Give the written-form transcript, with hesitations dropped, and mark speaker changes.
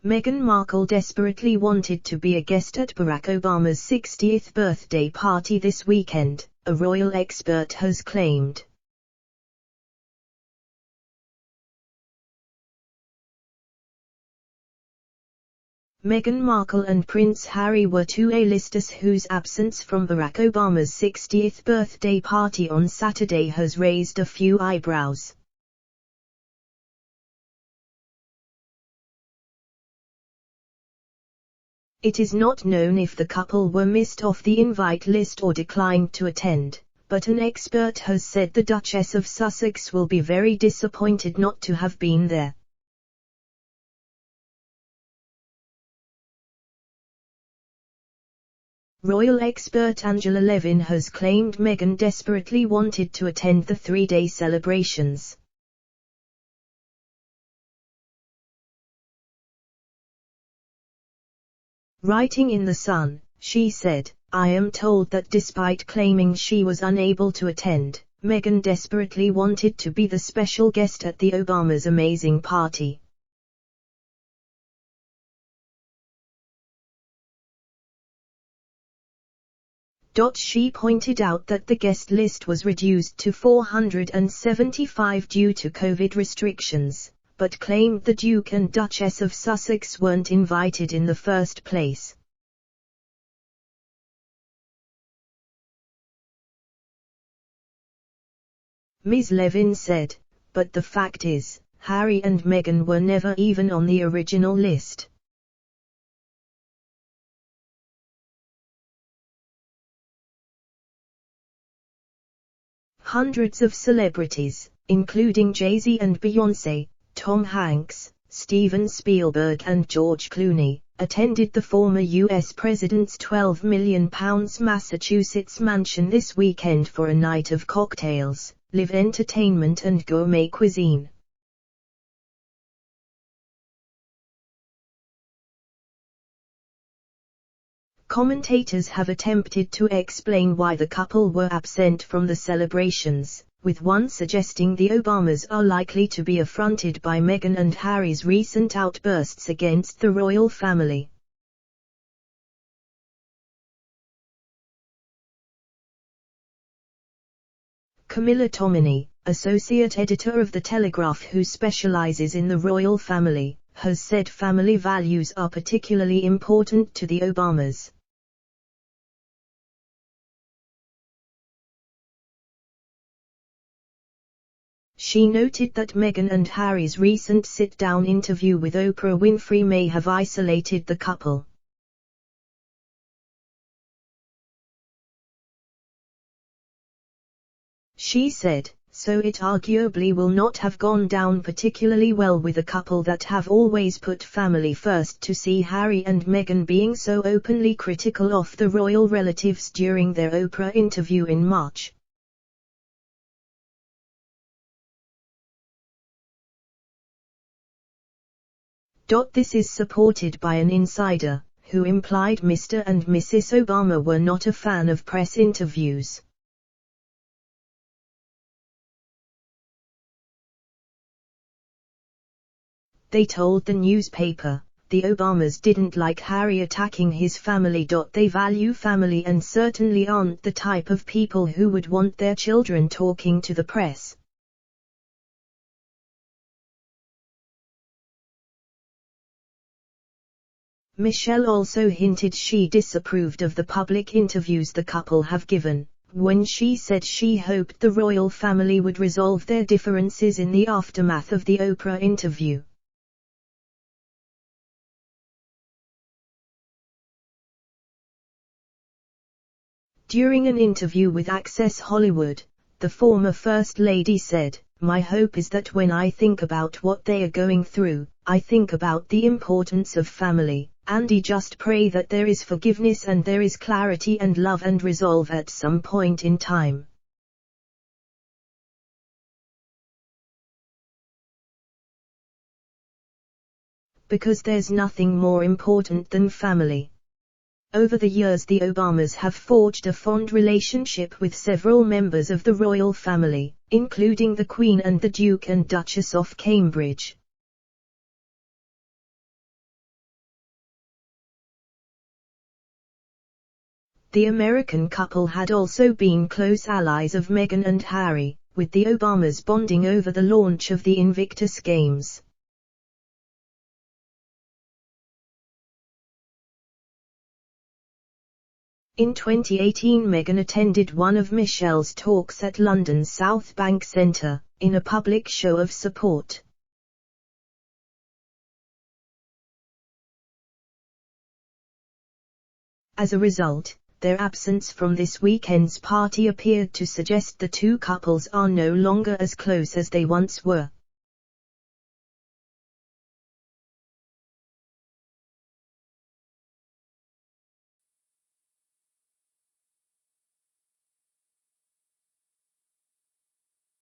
Speaker 1: Meghan Markle desperately wanted to be a guest at Barack Obama's 60th birthday party this weekend, a royal expert has claimed. Meghan Markle and Prince Harry were two A-listers whose absence from Barack Obama's 60th birthday party on Saturday has raised a few eyebrows. It is not known if the couple were missed off the invite list or declined to attend, but an expert has said the Duchess of Sussex will be very disappointed not to have been there. Royal expert Angela Levin has claimed Meghan desperately wanted to attend the three-day celebrations. Writing in The Sun, she said, "I am told that despite claiming she was unable to attend, Meghan desperately wanted to be the special guest at the Obamas' amazing party." She pointed out that the guest list was reduced to 475 due to COVID restrictions, but claimed the Duke and Duchess of Sussex weren't invited in the first place. Ms. Levin said, "But the fact is, Harry and Meghan were never even on the original list." Hundreds of celebrities, including Jay-Z and Beyoncé, Tom Hanks, Steven Spielberg and George Clooney, attended the former U.S. president's $12 million Massachusetts mansion this weekend for a night of cocktails, live entertainment and gourmet cuisine. Commentators have attempted to explain why the couple were absent from the celebrations, with one suggesting the Obamas are likely to be affronted by Meghan and Harry's recent outbursts against the royal family. Camilla Tominey, associate editor of The Telegraph who specializes in the royal family, has said family values are particularly important to the Obamas. She noted that Meghan and Harry's recent sit-down interview with Oprah Winfrey may have isolated the couple. She said, "So it arguably will not have gone down particularly well with a couple that have always put family first to see Harry and Meghan being so openly critical of the royal relatives during their Oprah interview in March." This is supported by an insider, who implied Mr. and Mrs. Obama were not a fan of press interviews. They told the newspaper, "The Obamas didn't like Harry attacking his family. They value family and certainly aren't the type of people who would want their children talking to the press." Michelle also hinted she disapproved of the public interviews the couple have given, when she said she hoped the royal family would resolve their differences in the aftermath of the Oprah interview. During an interview with Access Hollywood, the former First Lady said, "My hope is that when I think about what they are going through, I think about the importance of family, and I just pray that there is forgiveness and there is clarity and love and resolve at some point in time." Because there's nothing more important than family. Over the years the Obamas have forged a fond relationship with several members of the royal family, including the Queen and the Duke and Duchess of Cambridge. The American couple had also been close allies of Meghan and Harry, with the Obamas bonding over the launch of the Invictus Games. In 2018, Meghan attended one of Michelle's talks at London's South Bank Centre, in a public show of support. As a result, their absence from this weekend's party appeared to suggest the two couples are no longer as close as they once were.